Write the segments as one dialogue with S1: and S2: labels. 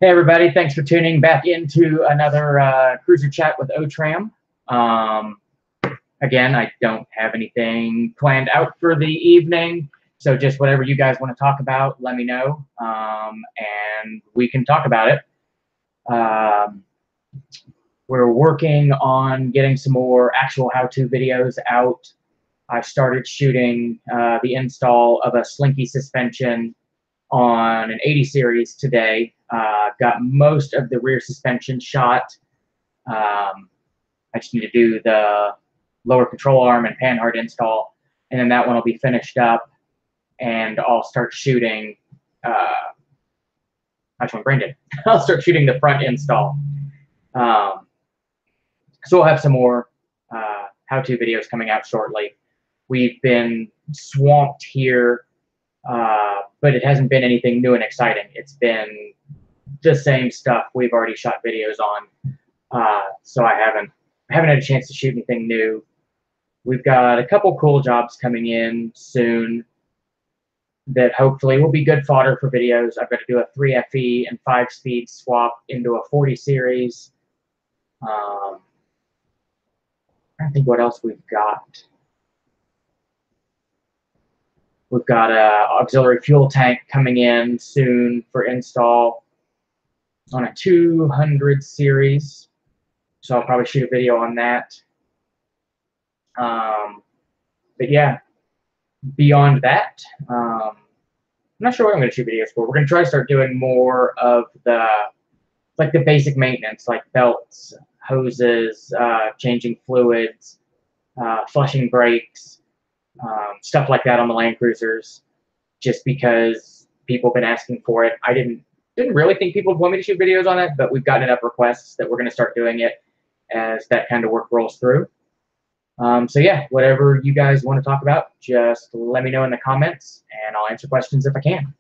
S1: Hey everybody, thanks for tuning back into another Cruiser Chat with OTRAM. Again, I don't have anything planned out for the evening, so just whatever you guys want to talk about, let me know, and we can talk about it. We're working on getting some more actual how-to videos out. I started shooting the install of a slinky suspension on an 80 series today. Got most of the rear suspension shot. I just need to do the lower control arm and panhard install, and then that one will be finished up, and I'll start shooting. Which one, Brandon? I'll start shooting the front install. So we'll have some more how-to videos coming out shortly. We've been swamped here. But it hasn't been anything new and exciting. It's been the same stuff we've already shot videos on. So I haven't had a chance to shoot anything new. We've got a couple cool jobs coming in soon that hopefully will be good fodder for videos. I've got to do a 3FE and 5-speed swap into a 40 series. I don't think what else we've got. We've got an auxiliary fuel tank coming in soon for install on a 200 series. So I'll probably shoot a video on that. But yeah, beyond that, I'm not sure what I'm going to shoot videos for. We're going to try to start doing more of the basic maintenance, like belts, hoses, changing fluids, flushing brakes. Stuff like that on the Land Cruisers, just because people have been asking for it. I didn't really think people would want me to shoot videos on it, but we've gotten enough requests that we're going to start doing it as that kind of work rolls through. So yeah, whatever you guys want to talk about, just let me know in the comments, and I'll answer questions if I can.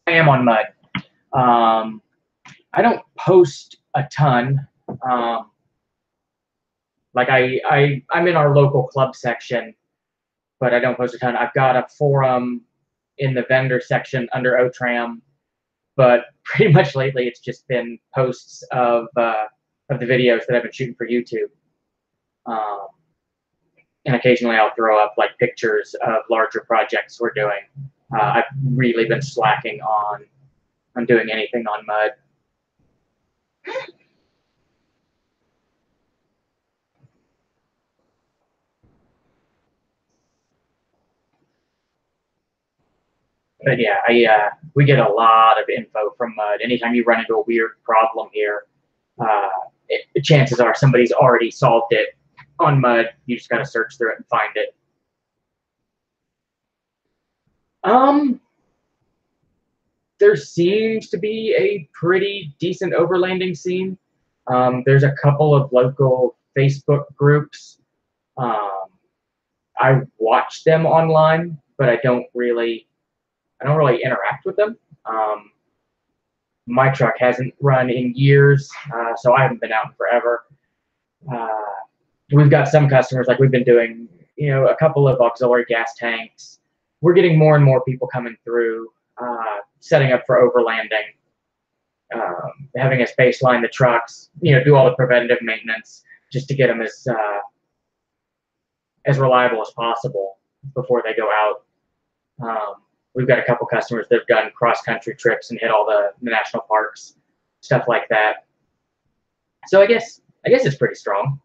S1: I am on mud. I don't post a ton. I'm in our local club section, but I don't post a ton. I've got a forum in the vendor section under OTRAM, but pretty much lately it's just been posts of the videos that I've been shooting for YouTube. And occasionally I'll throw up like pictures of larger projects we're doing. I've really been slacking on doing anything on mud. But yeah, we get a lot of info from mud. Anytime you run into a weird problem here, chances are somebody's already solved it on mud. You just got to search through it and find it. There seems to be a pretty decent overlanding scene. There's a couple of local Facebook groups. I watch them online, but I don't really interact with them. My truck hasn't run in years, so I haven't been out in forever. We've got some customers, like we've been doing, a couple of auxiliary gas tanks. We're getting more and more people coming through, setting up for overlanding, having us baseline the trucks, do all the preventative maintenance just to get them as reliable as possible before they go out. We've got a couple customers that have done cross-country trips and hit all the national parks, stuff like that. So I guess it's pretty strong.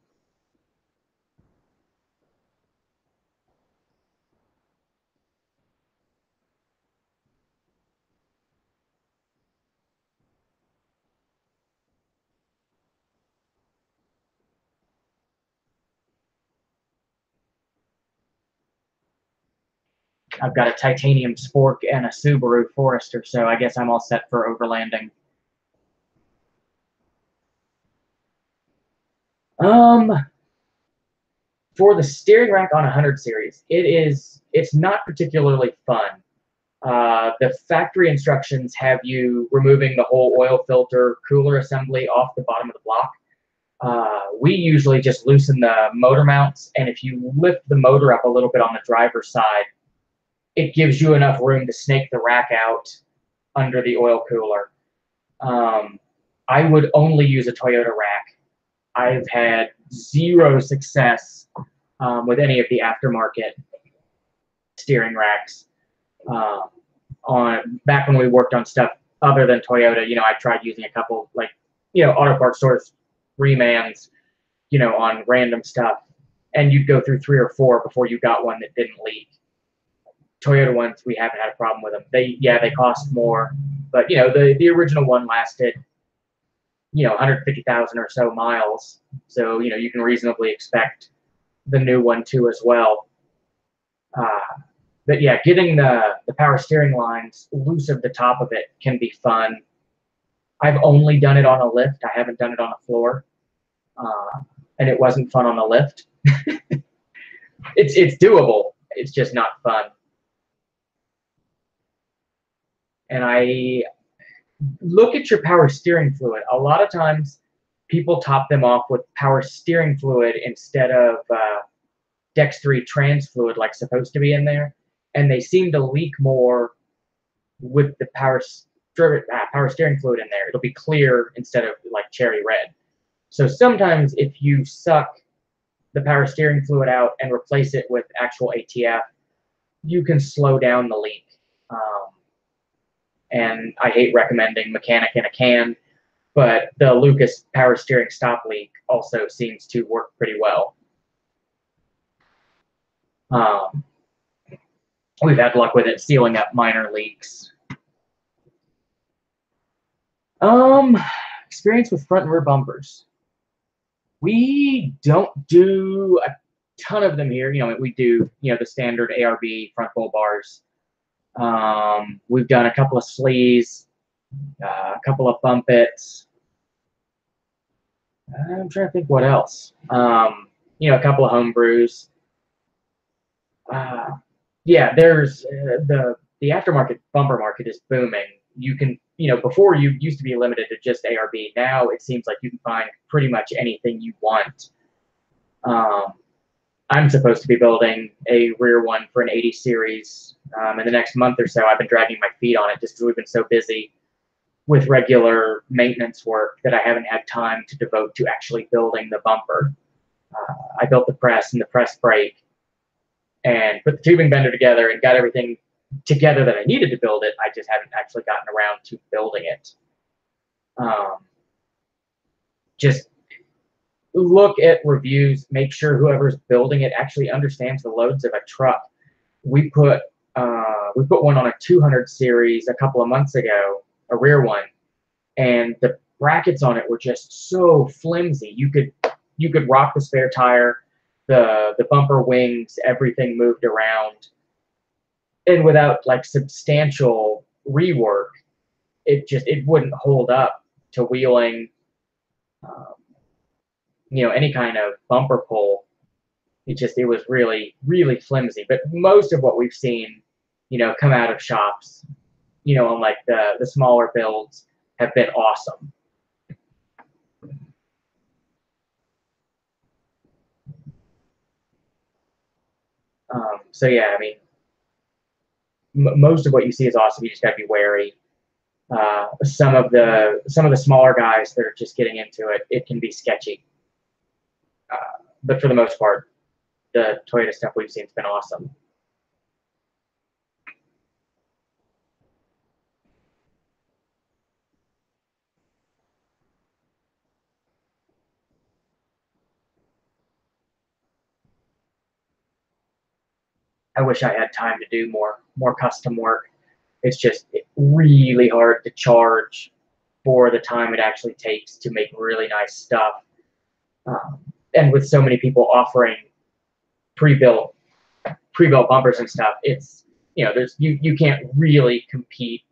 S1: I've got a titanium spork and a Subaru Forester, so I guess I'm all set for overlanding. For the steering rack on a 100 series, it's not particularly fun. The factory instructions have you removing the whole oil filter cooler assembly off the bottom of the block. We usually just loosen the motor mounts, and if you lift the motor up a little bit on the driver's side, it gives you enough room to snake the rack out under the oil cooler. I would only use a Toyota rack. I've had zero success with any of the aftermarket steering racks. Back when we worked on stuff other than Toyota, I tried using a couple, like, auto parts stores remans, on random stuff, and you'd go through 3 or 4 before you got one that didn't leak. Toyota ones, we haven't had a problem with them. They cost more, but the original one lasted 150,000 or so miles, so you can reasonably expect the new one too as well. But yeah, getting the power steering lines loose of the top of it can be fun. I've only done it on a lift. I haven't done it on a floor, and it wasn't fun on the lift. It's doable. It's just not fun. And I look at your power steering fluid. A lot of times, people top them off with power steering fluid instead of Dex 3 trans fluid, like supposed to be in there, and they seem to leak more with the power steering fluid in there. It'll be clear instead of like cherry red. So sometimes if you suck the power steering fluid out and replace it with actual ATF, you can slow down the leak. And I hate recommending mechanic in a can, but the Lucas power steering stop leak also seems to work pretty well. We've had luck with it sealing up minor leaks. Experience with front and rear bumpers. We don't do a ton of them here. We do, the standard ARB front bull bars. We've done a couple of sleeves, a couple of bump its. I'm trying to think what else. A couple of home brews. Yeah, there's the aftermarket bumper market is booming. You can, before you used to be limited to just ARB. Now it seems like you can find pretty much anything you want. I'm supposed to be building a rear one for an 80 series in the next month or so. I've been dragging my feet on it just because we've been so busy with regular maintenance work that I haven't had time to devote to actually building the bumper. I built the press and the press brake and put the tubing bender together and got everything together that I needed to build it. I just haven't actually gotten around to building it. Just look at reviews, make sure whoever's building it actually understands the loads of a truck. We put one on a 200 series a couple of months ago, a rear one, and the brackets on it were just so flimsy. You could rock the spare tire, the bumper wings, everything moved around, and without like substantial rework, it wouldn't hold up to wheeling. Any kind of bumper pull. It was really, really flimsy. But most of what we've seen, come out of shops, on like the smaller builds have been awesome. So yeah, I mean, most of what you see is awesome. You just gotta be wary. Some of the smaller guys that are just getting into it, it can be sketchy. But for the most part, the Toyota stuff we've seen has been awesome. I wish I had time to do more custom work. It's just really hard to charge for the time it actually takes to make really nice stuff. And with so many people offering pre-built bumpers and stuff, it's you can't really compete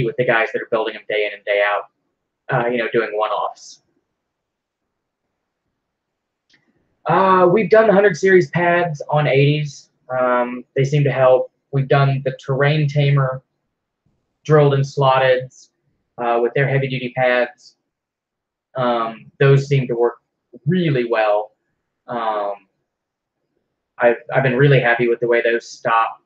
S1: with the guys that are building them day in and day out, doing one-offs. We've done the 100 series pads on 80s. They seem to help. We've done the terrain tamer drilled and slotted with their heavy duty pads. Those seem to work really well. I've been really happy with the way those stop.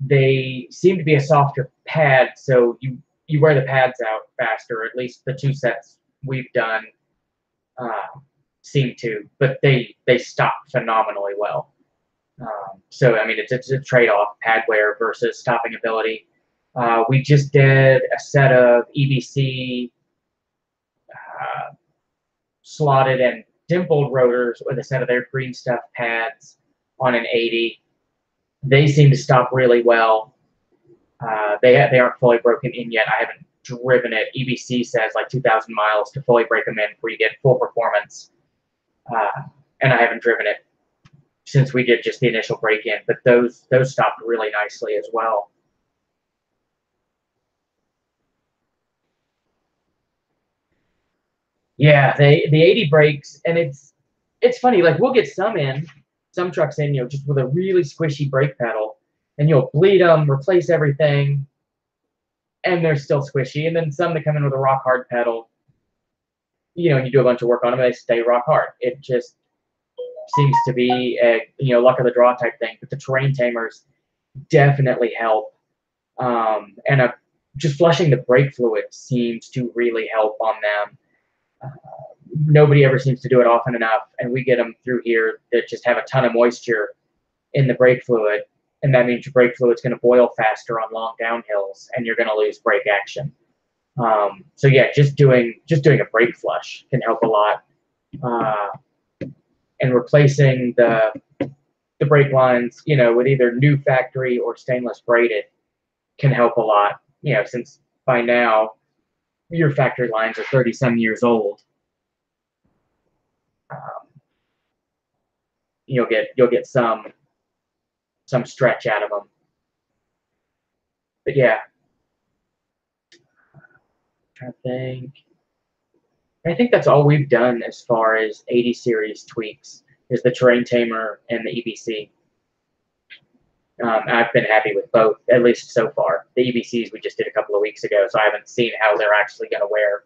S1: They seem to be a softer pad, so you wear the pads out faster. At least the 2 sets we've done seem to, but they stop phenomenally well. So I mean, it's a trade-off, pad wear versus stopping ability. We just did a set of EBC slotted and dimpled rotors with a set of their green stuff pads on an 80. They seem to stop really well. They aren't fully broken in yet. I haven't driven it. EBC says like 2,000 miles to fully break them in before you get full performance. And I haven't driven it since we did just the initial break-in, but those stopped really nicely as well. Yeah, the 80 brakes, and it's funny, like we'll get some trucks in, just with a really squishy brake pedal, and you'll bleed them, replace everything, and they're still squishy. And then some that come in with a rock hard pedal, and you do a bunch of work on them, they stay rock hard. It just seems to be a luck of the draw type thing. But the terrain tamers definitely help, and just flushing the brake fluid seems to really help on them. Nobody ever seems to do it often enough, and we get them through here that just have a ton of moisture in the brake fluid, and that means your brake fluid's going to boil faster on long downhills, and you're going to lose brake action. So yeah, just doing a brake flush can help a lot, and replacing the brake lines, with either new factory or stainless braided can help a lot. Since by now your factory lines are 30-some years old. You'll get some stretch out of them. But yeah, I think that's all we've done as far as 80 series tweaks is the terrain tamer and the EBC. I've been happy with both, at least so far. The EBCs we just did a couple of weeks ago, so I haven't seen how they're actually going to wear.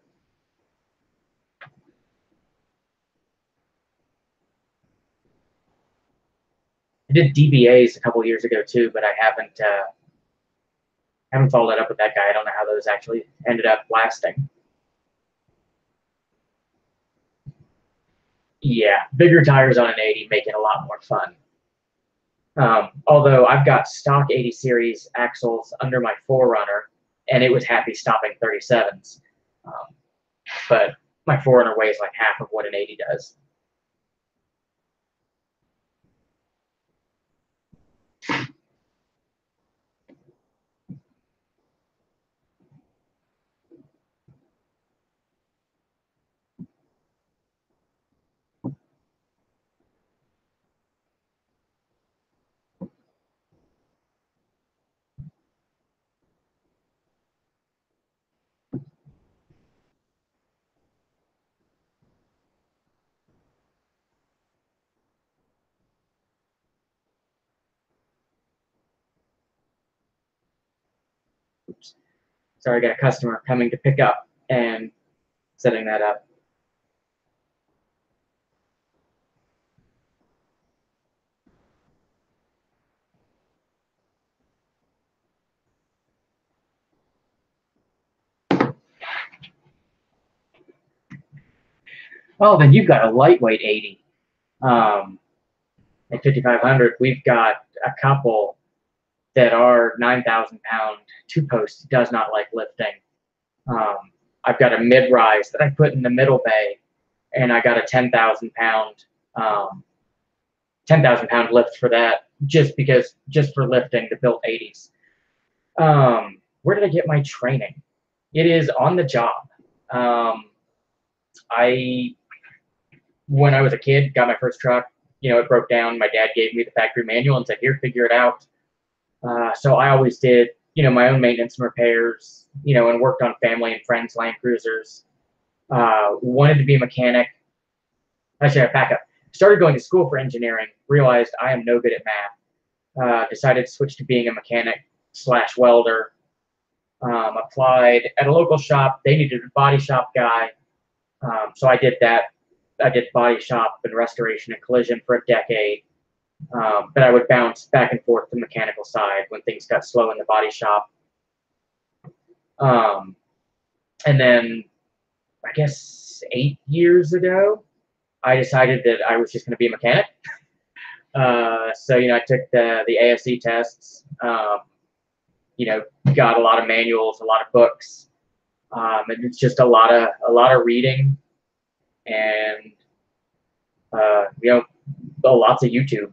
S1: I did DBAs a couple of years ago too, but I haven't followed up with that guy. I don't know how those actually ended up lasting. Yeah, bigger tires on an 80 make it a lot more fun. Although I've got stock 80 series axles under my 4Runner, and it was happy stopping 37s. But my 4Runner weighs like half of what an 80 does. Oops. Sorry, I got a customer coming to pick up and setting that up. Oh, then you've got a lightweight 80. At 5,500, we've got a couple that are 9,000-pound two-post does not like lifting. I've got a mid-rise that I put in the middle bay, and I got a 10,000-pound lift for that just for lifting the built 80s. Where did I get my training? It is on the job. When I was a kid, got my first truck. It broke down. My dad gave me the factory manual and said, "Here, figure it out." So I always did, my own maintenance and repairs, and worked on family and friends' Land Cruisers. Wanted to be a mechanic. Actually, I back up. started going to school for engineering, realized I am no good at math, decided to switch to being a mechanic / welder, applied at a local shop. They needed a body shop guy, so I did that. I did body shop and restoration and collision for a decade, but I would bounce back and forth to the mechanical side when things got slow in the body shop. And then, I guess 8 years ago, I decided that I was just going to be a mechanic. So I took the ASE tests. Got a lot of manuals, a lot of books, and it's just a lot of reading, and lots of YouTube.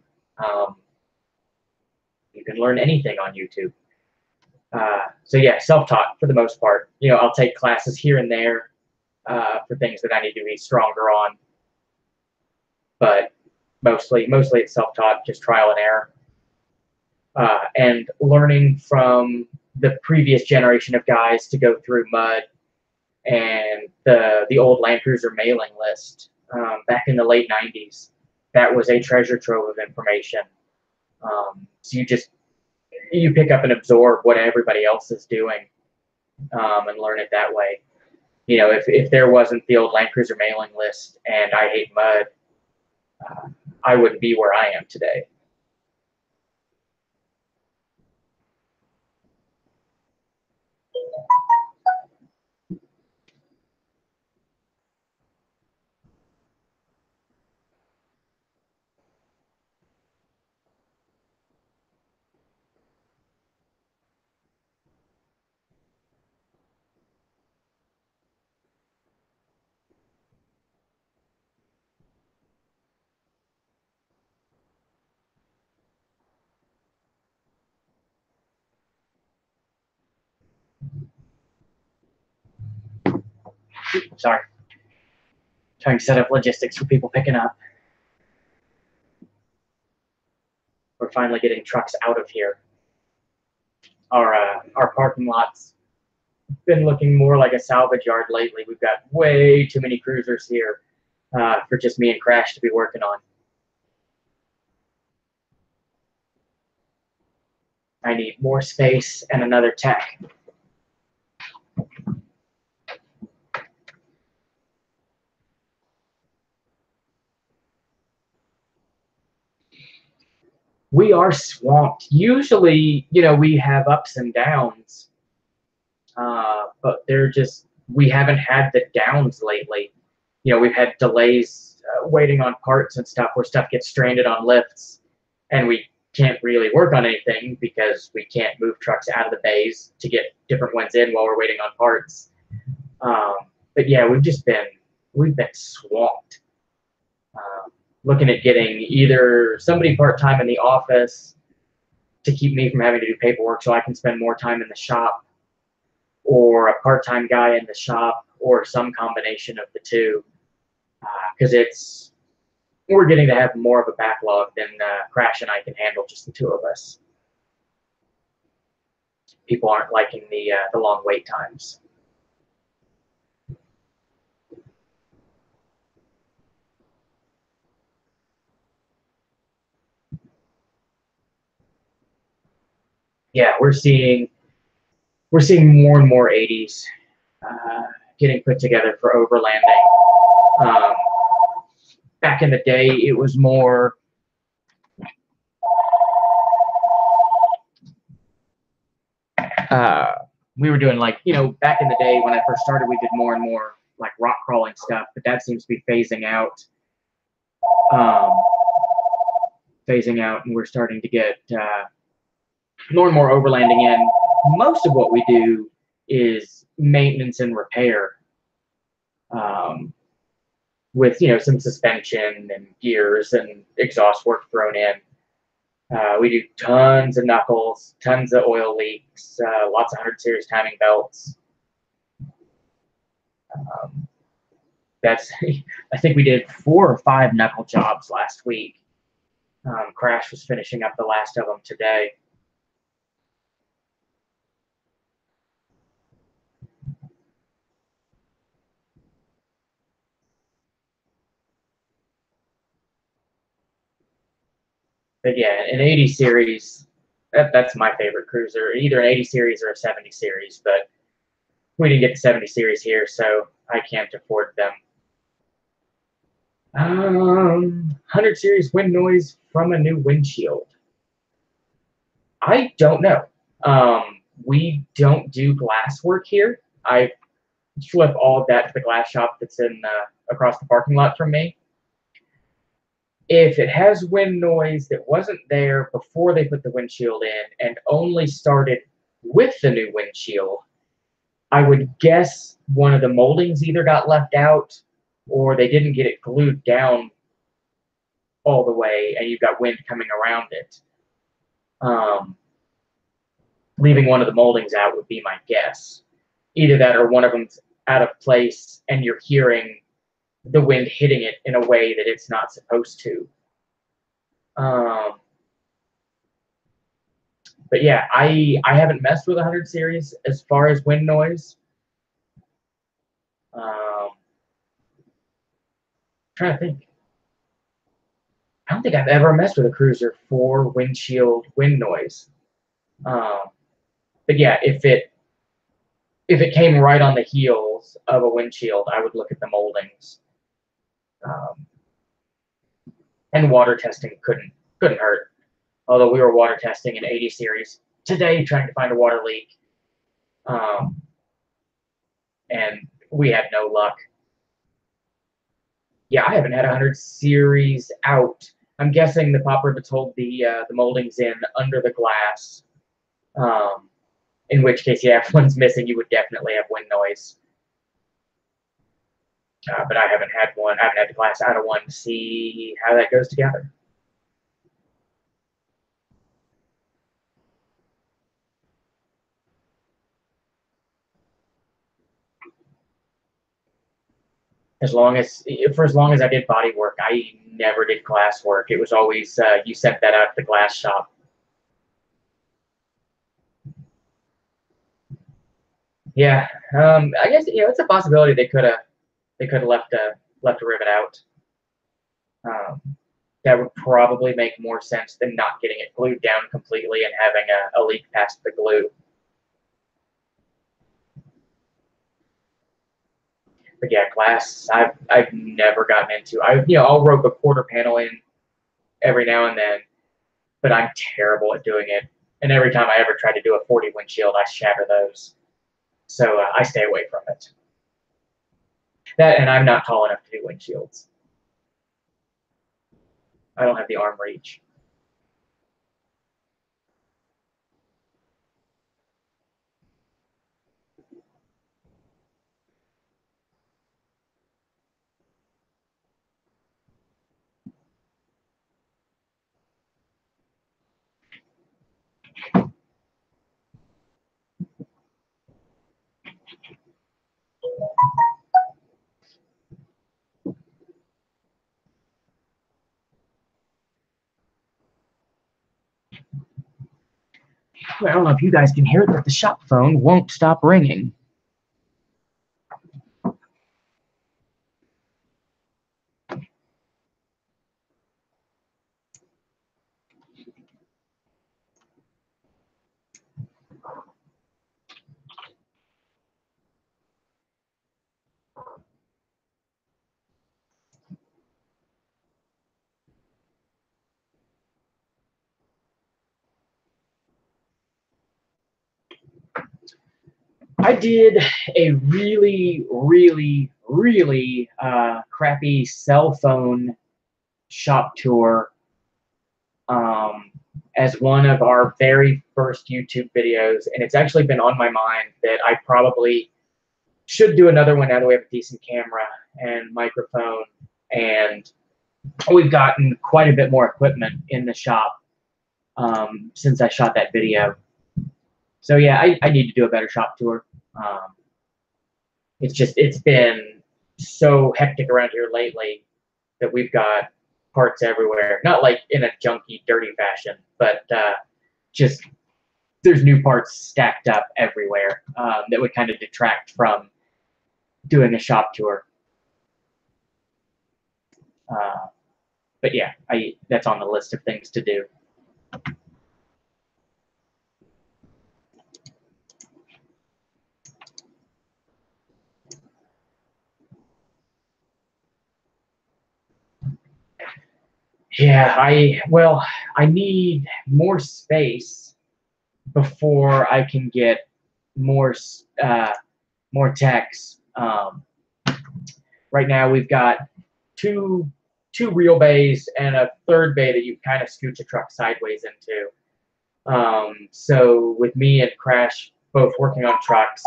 S1: You can learn anything on YouTube. So yeah, self-taught for the most part. I'll take classes here and there for things that I need to be stronger on, but mostly it's self-taught, just trial and error, and learning from the previous generation of guys to go through mud and the old Land Cruiser mailing list back in the late 90s. That was a treasure trove of information. So you pick up and absorb what everybody else is doing, and learn it that way. If there wasn't the old Land Cruiser mailing list and I hate mud, I wouldn't be where I am today. Sorry. Trying to set up logistics for people picking up. We're finally getting trucks out of here. Our parking lot's been looking more like a salvage yard lately. We've got way too many cruisers here for just me and Crash to be working on. I need more space and another tech. We are swamped. Usually, we have ups and downs, but we haven't had the downs lately. We've had delays waiting on parts and stuff where stuff gets stranded on lifts, and we can't really work on anything because we can't move trucks out of the bays to get different ones in while we're waiting on parts. But yeah, we've been swamped. Looking at getting either somebody part-time in the office to keep me from having to do paperwork so I can spend more time in the shop, or a part-time guy in the shop, or some combination of the two, because we're getting to have more of a backlog than Crash and I can handle, just the two of us. People aren't liking the long wait times. Yeah, we're seeing more and more 80s getting put together for overlanding. Back in the day, it was more we were doing back in the day when I first started, we did more and more like rock crawling stuff, but that seems to be phasing out. And we're starting to get more and more overlanding in. Most of what we do is maintenance and repair, with some suspension and gears and exhaust work thrown in. We do tons of knuckles, tons of oil leaks, lots of 100 series timing belts. I think we did 4 or 5 knuckle jobs last week. Crash was finishing up the last of them today. But yeah, an 80 series, that's my favorite cruiser, either an 80 series or a 70 series, but we didn't get the 70 series here, so I can't afford them. 100 series wind noise from a new windshield. I don't know. We don't do glass work here. I flip all of that to the glass shop that's in across the parking lot from me. If it has wind noise that wasn't there before they put the windshield in and only started with the new windshield, I would guess one of the moldings either got left out or they didn't get it glued down all the way and you've got wind coming around it. Leaving one of the moldings out would be my guess. Either that or one of them's out of place and you're hearing the wind hitting it in a way that it's not supposed to. But yeah, I haven't messed with 100 series as far as wind noise. Trying to think. I don't think I've ever messed with a cruiser for windshield wind noise. But yeah, if it came right on the heels of a windshield, I would look at the moldings. And water testing couldn't hurt. Although we were water testing an 80 series today, trying to find a water leak, and we had no luck. Yeah, I haven't had 100 series out. I'm guessing the pop rivets hold the moldings in under the glass. In which case, yeah, if one's missing, you would definitely have wind noise. But I haven't had one. I haven't had the glass out of one to see how that goes together. For as long as I did body work, I never did glass work. It was always you sent that out to the glass shop. Yeah, I guess it's a possibility they could have left a rivet out. That would probably make more sense than not getting it glued down completely and having a leak past the glue. But yeah, glass I've never gotten into. I'll rope a quarter panel in every now and then, but I'm terrible at doing it. And every time I ever try to do a 40 windshield, I shatter those. So I stay away from it. That, and I'm not tall enough to do windshields. I don't have the arm reach. I don't know if you guys can hear it, but the shop phone won't stop ringing. I did a really, really, really crappy cell phone shop tour as one of our very first YouTube videos, and it's actually been on my mind that I probably should do another one now that we have a decent camera and microphone, and we've gotten quite a bit more equipment in the shop since I shot that video. So yeah, I need to do a better shop tour. It's been so hectic around here lately that we've got parts everywhere. Not like in a junky, dirty fashion, but just there's new parts stacked up everywhere that would kind of detract from doing a shop tour. But yeah, that's on the list of things to do. Yeah, I need more space before I can get more techs. Right now we've got two real bays and a third bay that you kind of scooch a truck sideways into. So with me and Crash both working on trucks,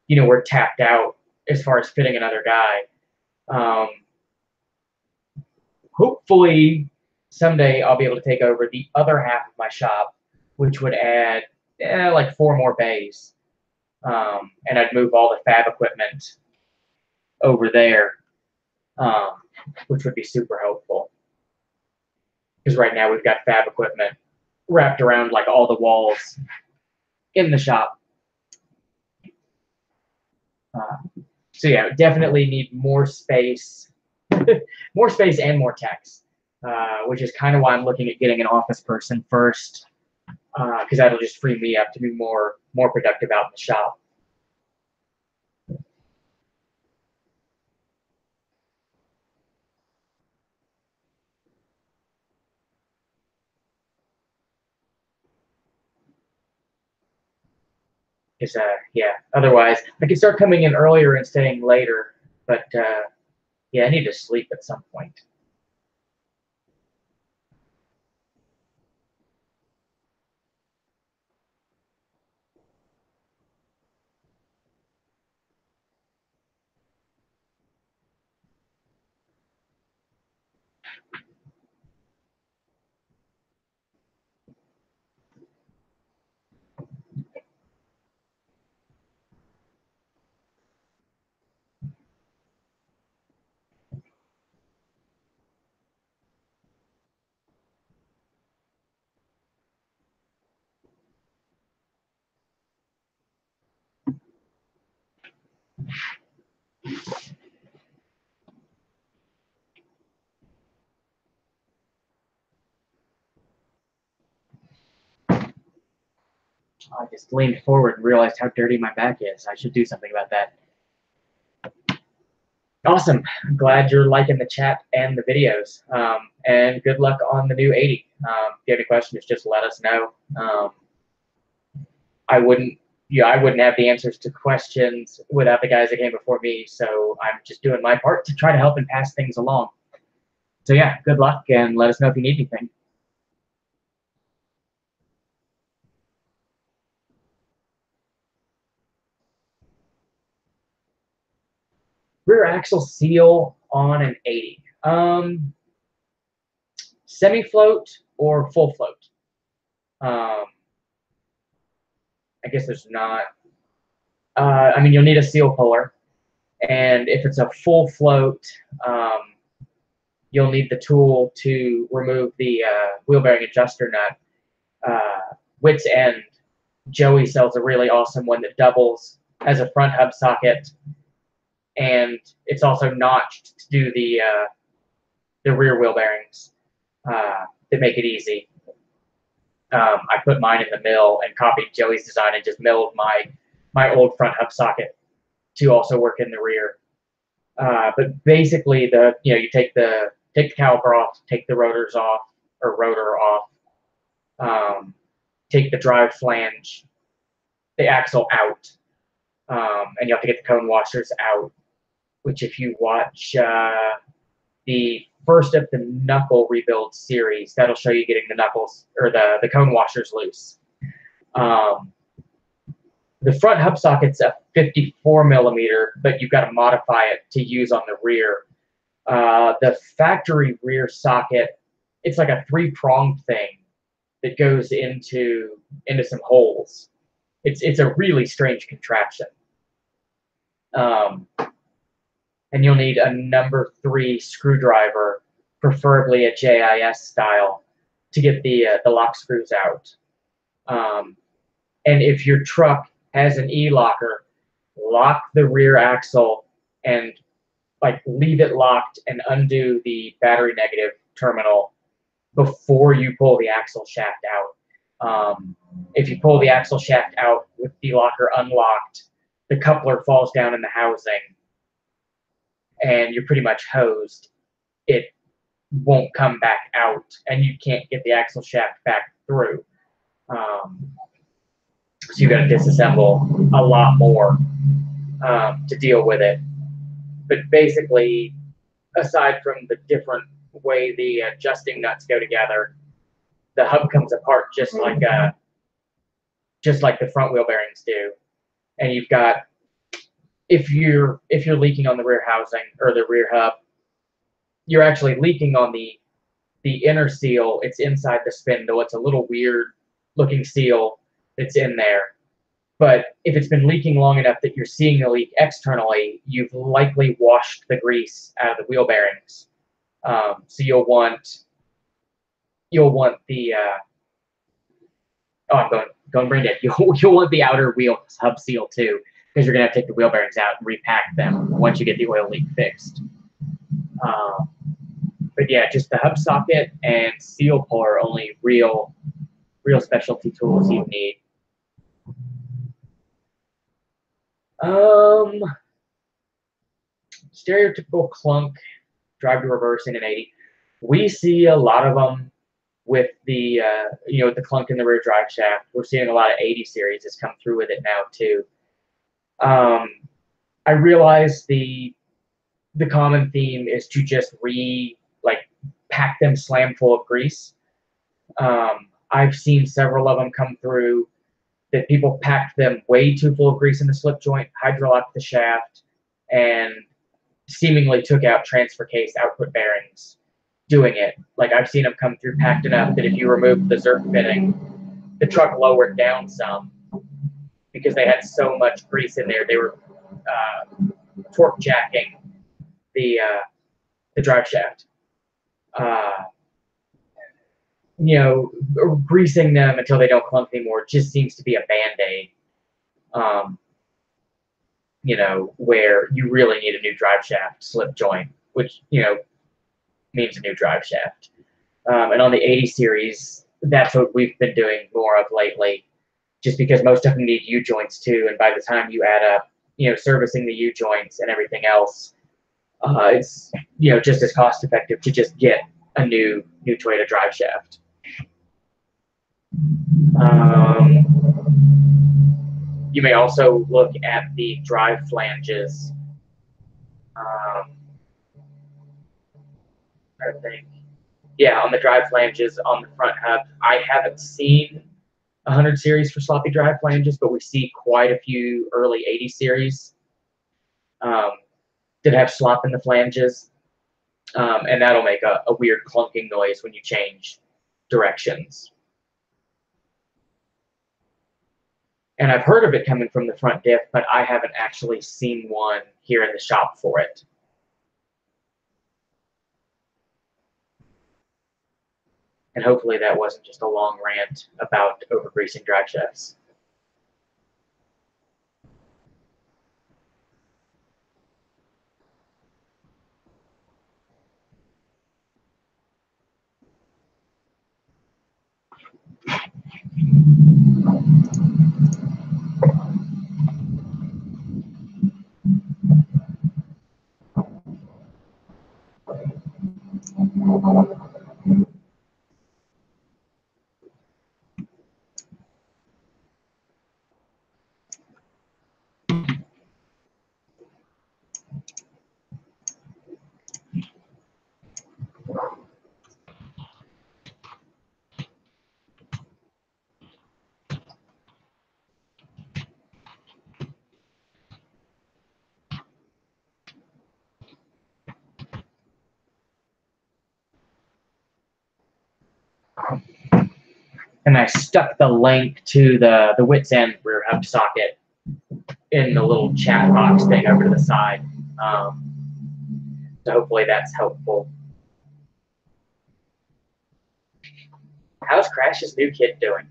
S1: we're tapped out as far as fitting another guy. Hopefully someday I'll be able to take over the other half of my shop, which would add like 4 more bays. And I'd move all the fab equipment over there, which would be super helpful. Because right now we've got fab equipment wrapped around like all the walls in the shop. So yeah, definitely need more space, more space and more techs, which is kind of why I'm looking at getting an office person first, because that'll just free me up to be more productive out in the shop. Because yeah, otherwise I could start coming in earlier and staying later, but yeah, I need to sleep at some point. I just leaned forward and realized how dirty my back is. I should do something about that. Awesome. I'm glad you're liking the chat and the videos. And good luck on the new 80. If you have any questions, just let us know. I wouldn't have the answers to questions without the guys that came before me, so I'm just doing my part to try to help and pass things along. So yeah, good luck, and let us know if you need anything. Rear axle seal on an 80. Semi-float or full float? I guess there's not. I mean, you'll need a seal puller, and if it's a full float, you'll need the tool to remove the wheel bearing adjuster nut. Wits End, Joey sells a really awesome one that doubles as a front hub socket, and it's also notched to do the rear wheel bearings that make it easy. I put mine in the mill and copied Joey's design and just milled my old front hub socket to also work in the rear. But basically, you take the caliper off, take the rotors off or rotor off, take the drive flange, the axle out, and you have to get the cone washers out. Which, if you watch the first of the knuckle rebuild series, that'll show you getting the knuckles or the cone washers loose. The front hub socket's a 54 millimeter, but you've got to modify it to use on the rear. The factory rear socket, it's like a 3-pronged thing that goes into some holes. It's a really strange contraption. And you'll need a number 3 screwdriver, preferably a JIS style, to get the lock screws out. And if your truck has an E-locker, lock the rear axle and like leave it locked and undo the battery negative terminal before you pull the axle shaft out. If you pull the axle shaft out with the locker unlocked, the coupler falls down in the housing and you're pretty much hosed. It won't come back out and you can't get the axle shaft back through. So you've got to disassemble a lot more to deal with it. But basically, aside from the different way the adjusting nuts go together, the hub comes apart just like the front wheel bearings do. And you've got, if you're leaking on the rear housing or the rear hub, you're actually leaking on the inner seal. It's inside the spindle. It's a little weird looking seal that's in there. But if it's been leaking long enough that you're seeing the leak externally, you've likely washed the grease out of the wheel bearings. So you'll want the I'm going brain dead. You'll want the outer wheel hub seal too, because you're gonna have to take the wheel bearings out and repack them once you get the oil leak fixed. But yeah, just the hub socket and seal pull are only real specialty tools you need. Stereotypical Clunk drive to reverse in an 80. We see a lot of them with the with the Clunk in the rear drive shaft. We're seeing a lot of 80 series has come through with it now too. I realize the common theme is to just pack them slam full of grease. I've seen several of them come through that people packed them way too full of grease in the slip joint, hydrolocked the shaft, and seemingly took out transfer case output bearings doing it. Like I've seen them come through packed enough that if you remove the Zerk fitting, the truck lowered down some because they had so much grease in there. They were torque jacking the drive shaft. Greasing them until they don't clump anymore just seems to be a band-aid. Where you really need a new drive shaft slip joint, which means a new drive shaft. And on the 80 series, that's what we've been doing more of lately, just because most of them need U-joints too, and by the time you add up, servicing the U-joints and everything else, it's just as cost effective to just get a new Toyota drive shaft. You may also look at the drive flanges. I think, yeah, on the drive flanges on the front hub. I haven't seen 100 series for sloppy drive flanges, but we see quite a few early 80 series that have slop in the flanges, and that'll make a weird clunking noise when you change directions. And I've heard of it coming from the front diff, but I haven't actually seen one here in the shop for it. And hopefully that wasn't just a long rant about overgreasing drive shafts. And I stuck the link to the wits end rear hub socket in the little chat box thing over to the side. So hopefully that's helpful. How's Crash's new kid doing?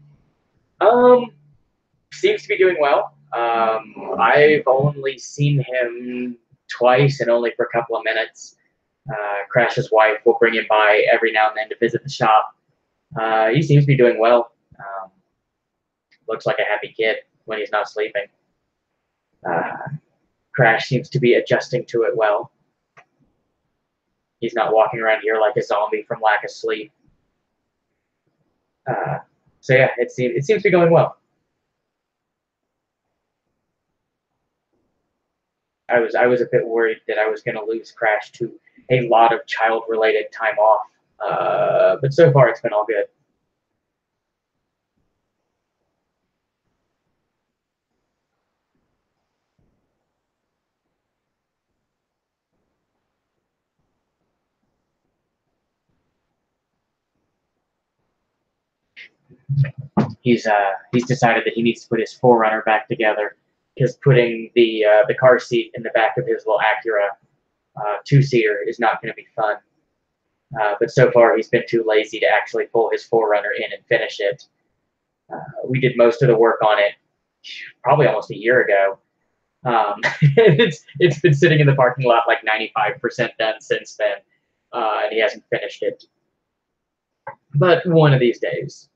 S1: Seems to be doing well. I've only seen him twice and only for a couple of minutes. Crash's wife will bring him by every now and then to visit the shop. He seems to be doing well. Looks like a happy kid when he's not sleeping. Crash seems to be adjusting to it well. He's not walking around here like a zombie from lack of sleep. So yeah, it seems to be going well. I was a bit worried that I was going to lose Crash to a lot of child-related time off, but so far it's been all good. He's decided that he needs to put his 4Runner back together, because putting the car seat in the back of his little Acura two-seater is not going to be fun. But so far he's been too lazy to actually pull his 4Runner in and finish it. We did most of the work on it probably almost a year ago. It's been sitting in the parking lot like 95% done since then, and he hasn't finished it. But one of these days.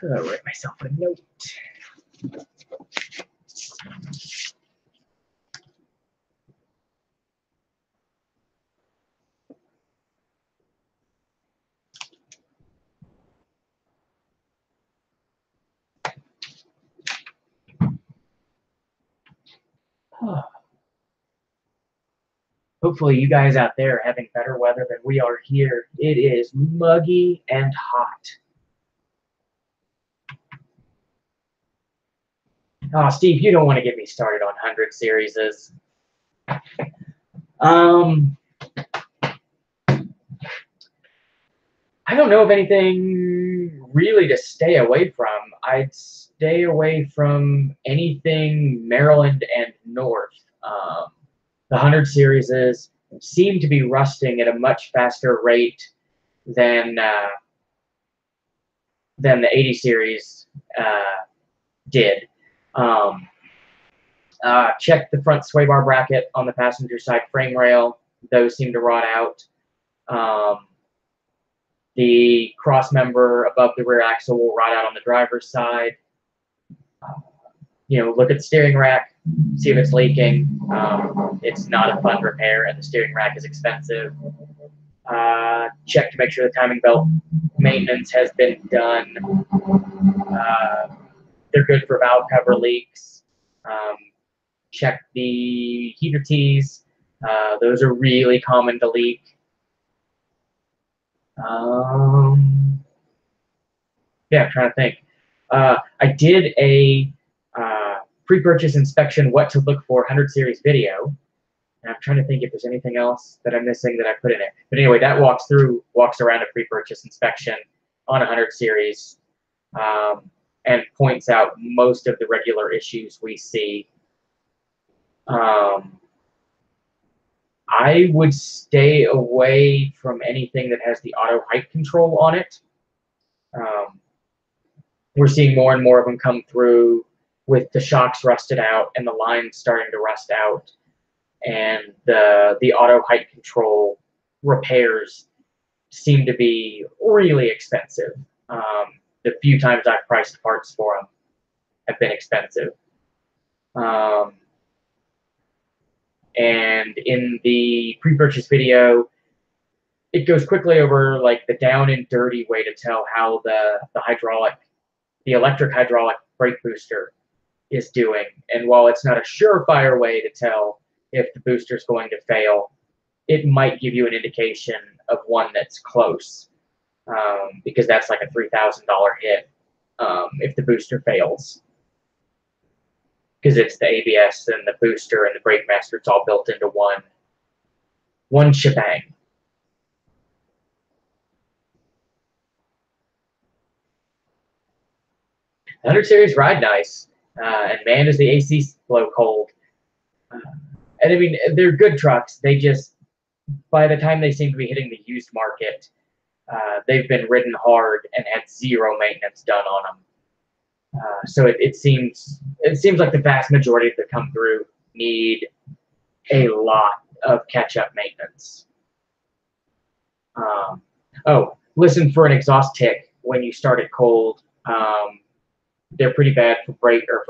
S1: I'll write myself a note. Hopefully you guys out there are having better weather than we are here. It is muggy and hot. Oh, Steve, you don't want to get me started on 100 series. I don't know of anything really to stay away from. I'd stay away from anything Maryland and North. The 100 series seem to be rusting at a much faster rate than the 80 series did. Check the front sway bar bracket on the passenger side frame rail. Those seem to rot out. The cross member above the rear axle will rot out on the driver's side. Look at the steering rack, see if it's leaking. It's not a fun repair, and the steering rack is expensive. Check to make sure the timing belt maintenance has been done. They're good for valve cover leaks. Check the heater tees. Those are really common to leak. Yeah, I'm trying to think. I did a pre-purchase inspection, what to look for 100 series video. And I'm trying to think if there's anything else that I'm missing that I put in it. But anyway, that walks around a pre-purchase inspection on 100 series and points out most of the regular issues we see. I would stay away from anything that has the auto height control on it. We're seeing more and more of them come through with the shocks rusted out and the lines starting to rust out, and the auto height control repairs seem to be really expensive. The few times I've priced parts for them have been expensive. And in the pre-purchase video, it goes quickly over like the down and dirty way to tell how the electric hydraulic brake booster is doing. And while it's not a surefire way to tell if the booster is going to fail, it might give you an indication of one that's close, because that's like a $3,000 hit if the booster fails, because it's the ABS and the booster and the brake master. It's all built into one shebang. 100 series ride nice, and man, is the AC blow cold. And I mean, they're good trucks. They just, by the time they seem to be hitting the used market, they've been ridden hard and had zero maintenance done on them. So it seems like the vast majority that come through need a lot of catch-up maintenance. Oh, listen for an exhaust tick when you start it cold. They're pretty bad for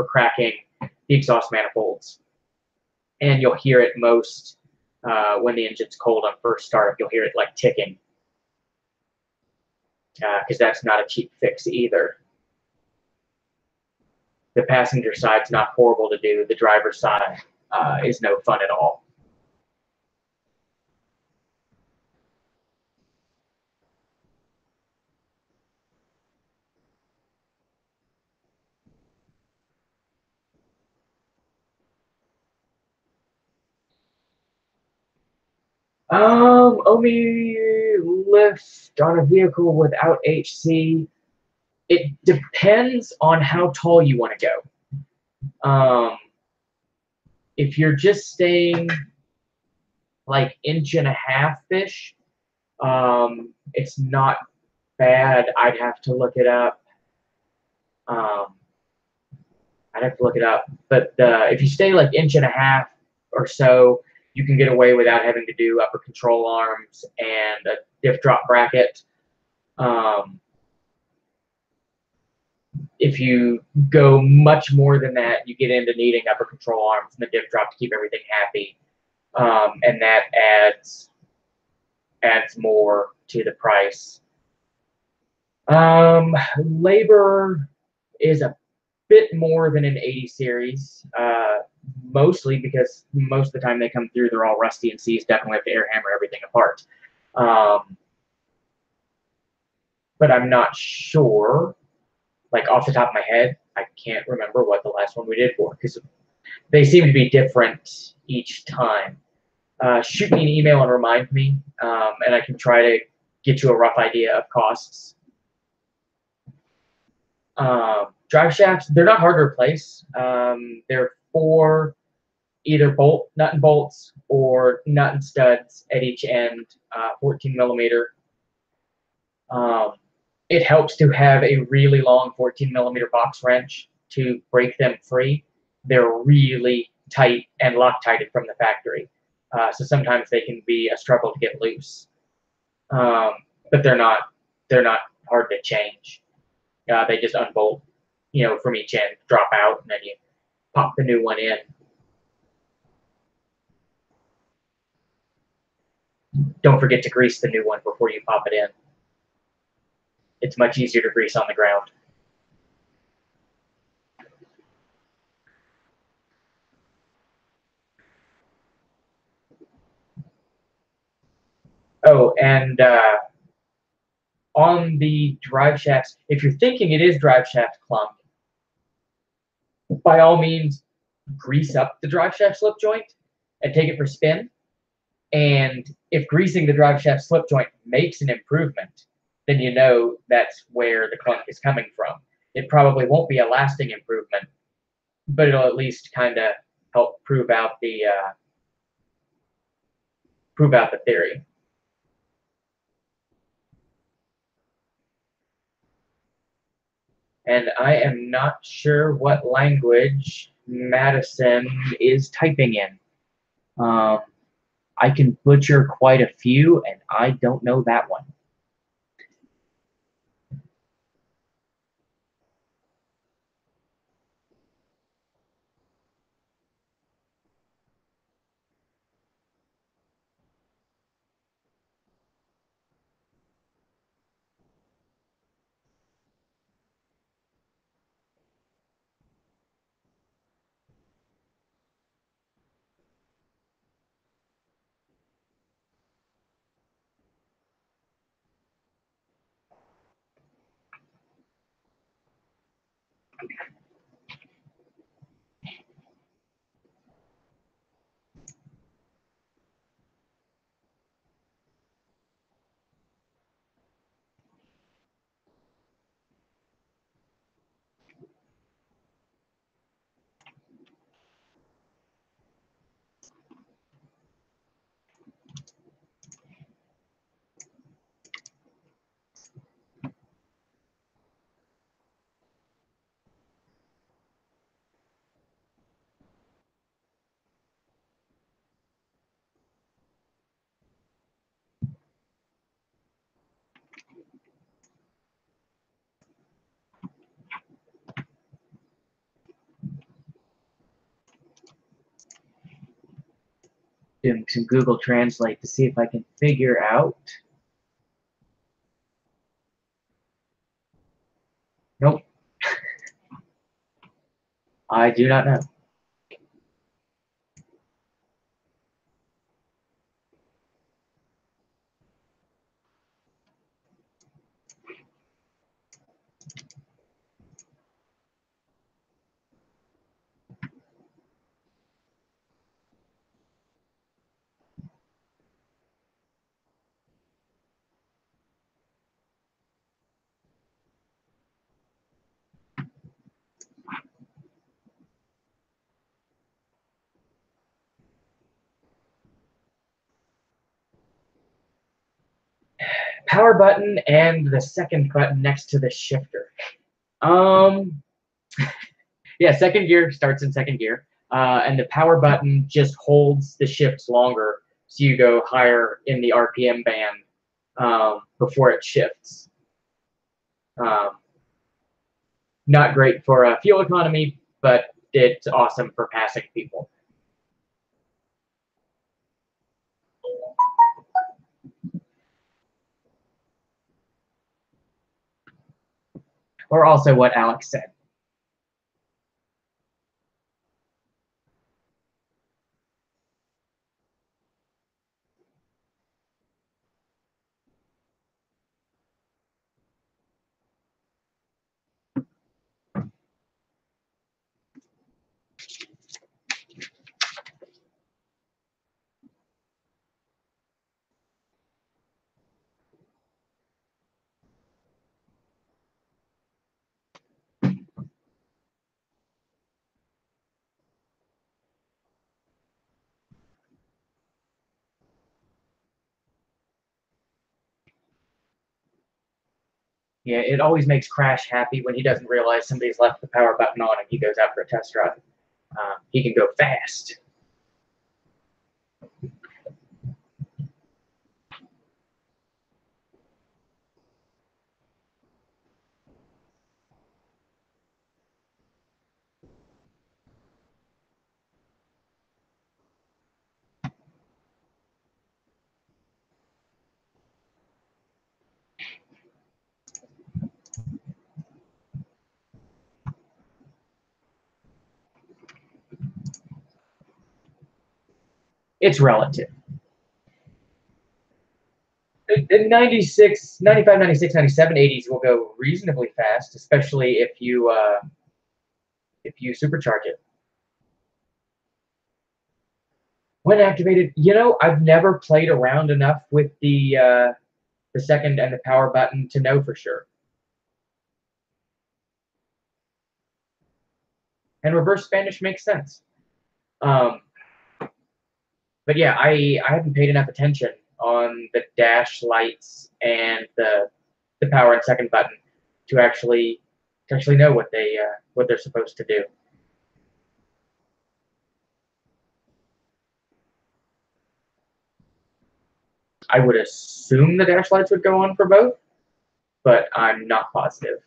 S1: cracking the exhaust manifolds, and you'll hear it most when the engine's cold on first start. You'll hear it like ticking, because that's not a cheap fix either. The passenger side's not horrible to do. The driver's side is no fun at all. OMI lift on a vehicle without HC. It depends on how tall you want to go. If you're just staying like inch and a half-ish, it's not bad. I'd have to look it up. But if you stay like inch and a half or so, you can get away without having to do upper control arms and a diff drop bracket. If you go much more than that, you get into needing upper control arms and the diff drop to keep everything happy, and that adds more to the price. Labor is a bit more than an 80 series, mostly because most of the time they come through, they're all rusty and seized. Definitely have to air hammer everything apart. But I'm not sure, like off the top of my head, I can't remember what the last one we did for, because they seem to be different each time. Shoot me an email and remind me, and I can try to get you a rough idea of costs. Drive shafts, they're not hard to replace. They're for either nut and bolts or nut and studs at each end, 14 millimeter. It helps to have a really long 14 millimeter box wrench to break them free. They're really tight and Loctited from the factory. So sometimes they can be a struggle to get loose. But they're not hard to change. They just unbolt, from each end, drop out, and then you pop the new one in. Don't forget to grease the new one before you pop it in. It's much easier to grease on the ground. Oh, and on the drive shafts, if you're thinking it is drive shaft clunk, by all means, grease up the drive shaft slip joint and take it for a spin. And if greasing the drive shaft slip joint makes an improvement, then you know that's where the clunk is coming from. It probably won't be a lasting improvement, but it'll at least kind of help prove out the theory. And I am not sure what language Madison is typing in. I can butcher quite a few, and I don't know that one. Doing some Google Translate to see if I can figure out. Nope. I do not know. Power button and the second button next to the shifter. Yeah, second gear starts in second gear, and the power button just holds the shifts longer, so you go higher in the RPM band before it shifts. Not great for fuel economy, but it's awesome for passing people. Or also what Alex said. Yeah, it always makes Crash happy when he doesn't realize somebody's left the power button on and he goes out for a test drive. He can go fast. It's relative. In 96, 95, 96, 97, 80s will go reasonably fast, especially if you supercharge it. When activated, I've never played around enough with the second and the power button to know for sure. And reverse Spanish makes sense. But yeah, I haven't paid enough attention on the dash lights and the power and second button to actually know what they're supposed to do. I would assume the dash lights would go on for both, but I'm not positive.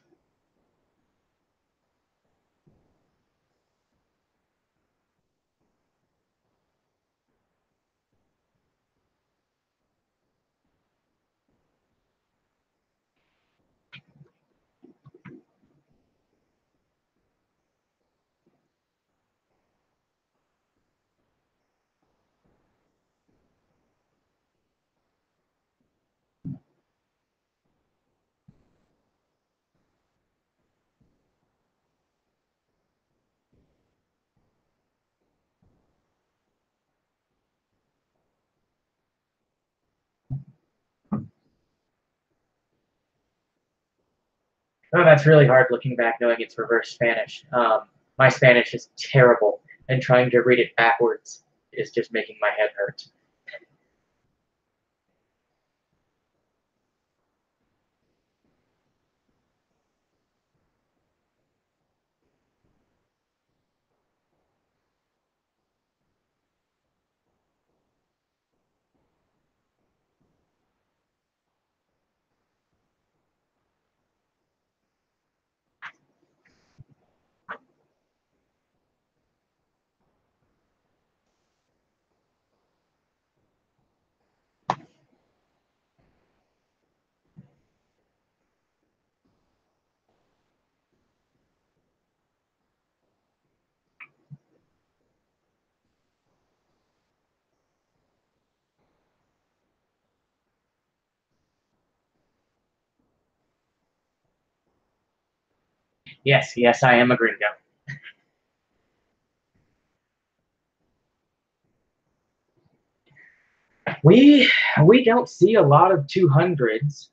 S1: Oh, that's really hard looking back, knowing it's reverse Spanish. My Spanish is terrible, and trying to read it backwards is just making my head hurt. Yes, yes, I am a gringo. We we don't see a lot of 200s.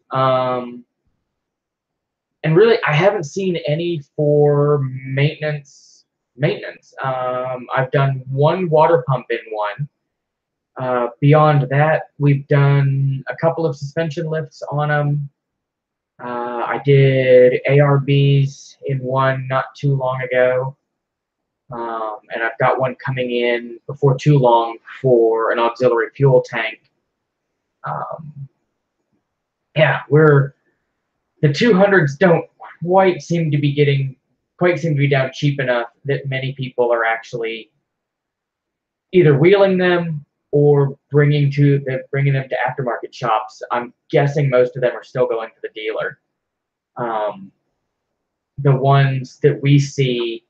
S1: And really, I haven't seen any for maintenance. I've done one water pump in one. Beyond that, we've done a couple of suspension lifts on them. I did ARBs in one not too long ago, and I've got one coming in before too long for an auxiliary fuel tank. Um, yeah, the 200s don't quite seem to be down cheap enough that many people are actually either wheeling them or bringing them to aftermarket shops. I'm guessing most of them are still going to the dealer. Um, the ones that we see,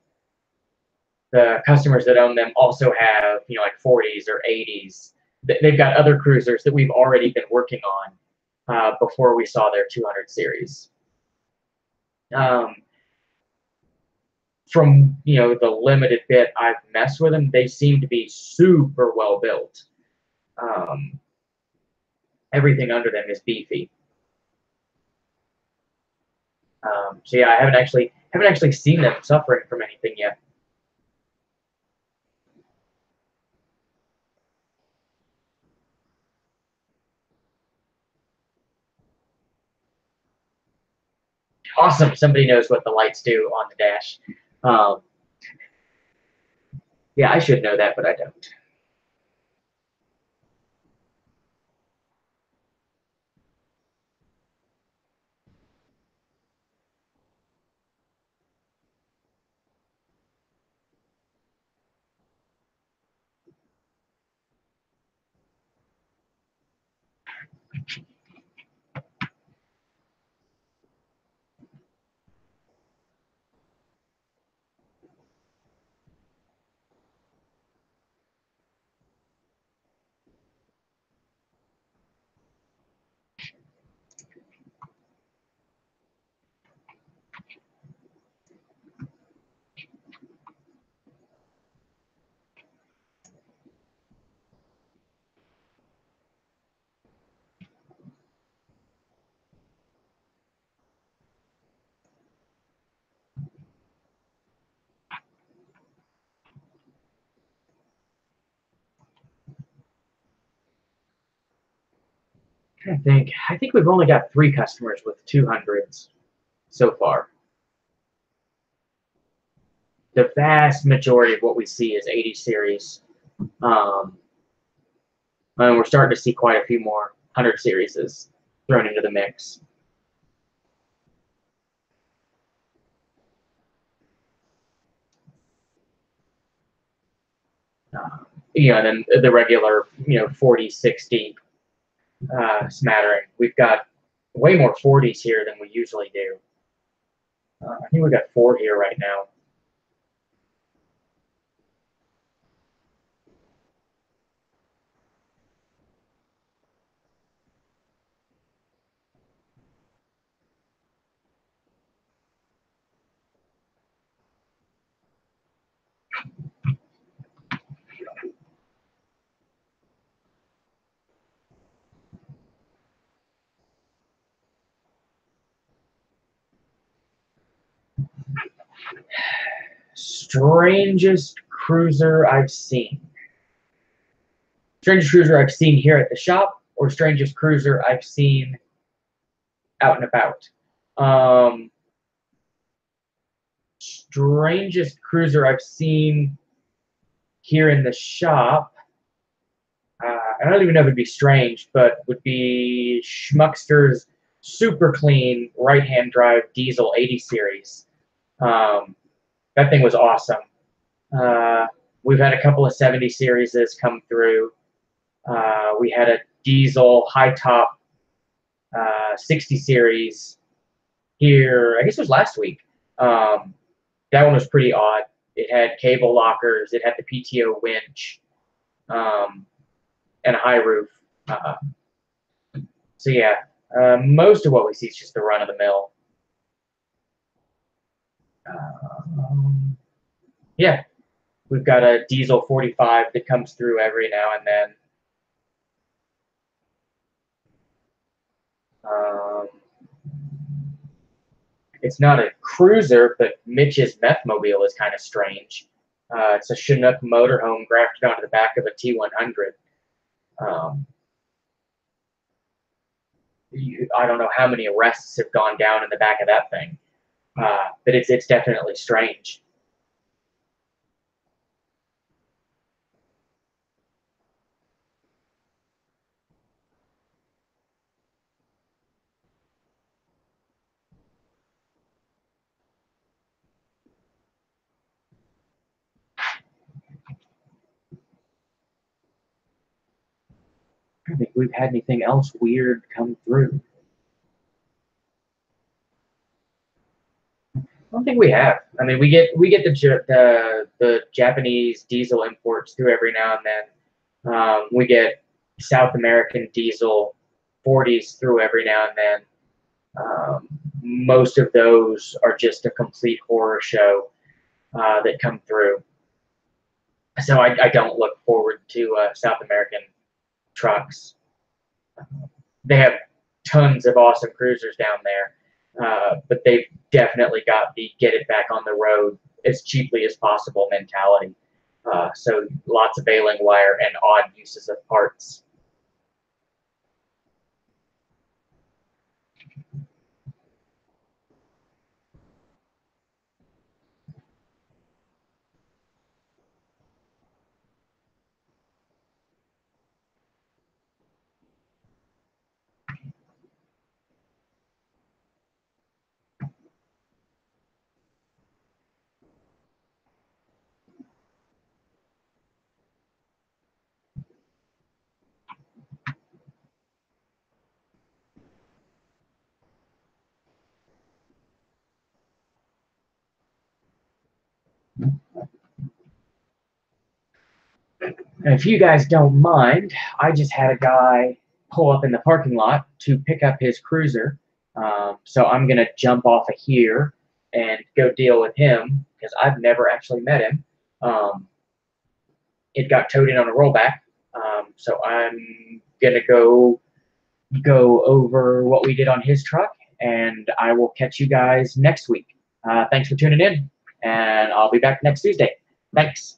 S1: the customers that own them also have, like 40s or 80s. They've got other cruisers that we've already been working on before we saw their 200 series. Um, from the limited bit I've messed with them, they seem to be super well built. Um, everything under them is beefy. So yeah, I haven't actually seen them suffering from anything yet. Awesome, somebody knows what the lights do on the dash. Um, yeah, I should know that, but I don't. I think we've only got 3 customers with 200s so far. The vast majority of what we see is 80 series. Um, and we're starting to see quite a few more 100 series thrown into the mix. Uh, and then the regular, 40, 60 smattering. We've got way more 40s here than we usually do. I think we've got 4 here right now. Strangest cruiser I've seen. Strangest cruiser I've seen here at the shop, or strangest cruiser I've seen out and about. Strangest cruiser I've seen here in the shop. I don't even know if it'd be strange, but would be Schmuckster's super clean right-hand drive diesel 80 series. That thing was awesome. We've had a couple of 70 series come through. We had a diesel high top 60 series here, I guess it was last week. That one was pretty odd. It had cable lockers, it had the PTO winch, and a high roof. So yeah, most of what we see is just the run of the mill. Yeah, we've got a diesel 45 that comes through every now and then. It's not a cruiser, but Mitch's Methmobile is kind of strange. It's a Chinook motorhome grafted onto the back of a T100. I don't know how many arrests have gone down in the back of that thing, but it's definitely strange. I don't think we've had anything else weird come through. I don't think we have. I mean, we get the Japanese diesel imports through every now and then. We get South American diesel 40s through every now and then. Most of those are just a complete horror show that come through. So I don't look forward to South American trucks. They have tons of awesome cruisers down there, but they've definitely got the get it back on the road as cheaply as possible mentality. So lots of baling wire and odd uses of parts. And if you guys don't mind, I just had a guy pull up in the parking lot to pick up his cruiser. So I'm going to jump off of here and go deal with him because I've never actually met him. It got towed in on a rollback. So I'm going to go over what we did on his truck, and I will catch you guys next week. Thanks for tuning in, and I'll be back next Tuesday. Thanks.